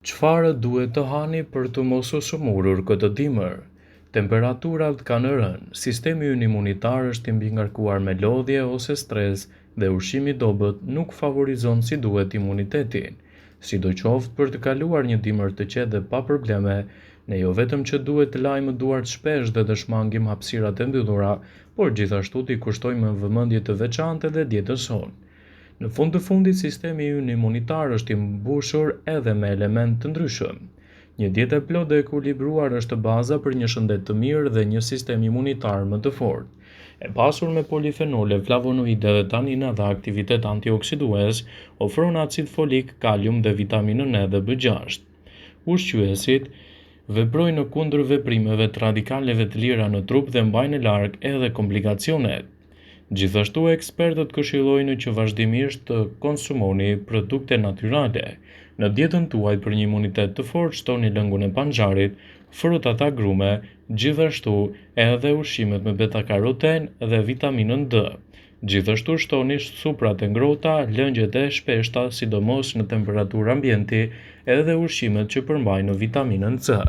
Çfarë duhet të hani për të mos u sëmurur këtë dimër? Temperaturat kanë rënë, sistemi ynë imunitar është i mbi ngarkuar me lodhje ose stres dhe ushqimi i dobët nuk favorizon si duhet imunitetin. Sidoqoftë për të kaluar një dimër të qetë dhe pa probleme, ne jo vetëm që duhet të lajmë duart shpesh dhe të shmangim hapësirat e mbyllura, por gjithashtu t'i kushtojmë vëmendje të veçantë dhe dietës sonë. Në fund të fundit, sistemi ynë imunitar është i mbushur edhe me elementë të ndryshëm. Një dietë e plotë dhe ekuilibruar është baza për një shëndet të mirë dhe një sistem imunitar më të fortë. E pasur me polifenole, flavonoide dhe tanina dhe aktivitet antioksidues, ofron acid folik, kalium dhe vitaminën E dhe B6. Ushqyesit veprojnë në kundër veprimeve të radikaleve të lira në trup dhe mbajnë larg edhe komplikacionet. Gjithashtu, ekspertët këshillojnë që vazhdimisht të konsumoni produkte natyrale. Në dietën tuaj për një imunitet të fortë, shtoni lëngun e panxharit, frutat agrume, gjithashtu edhe ushqimet me beta-karoten dhe vitaminën D. Gjithashtu shtoni suprat e ngrohta, lëngjet e shpeshta, sidomos në temperaturë ambienti, edhe ushqimet që përmbajnë vitaminën C.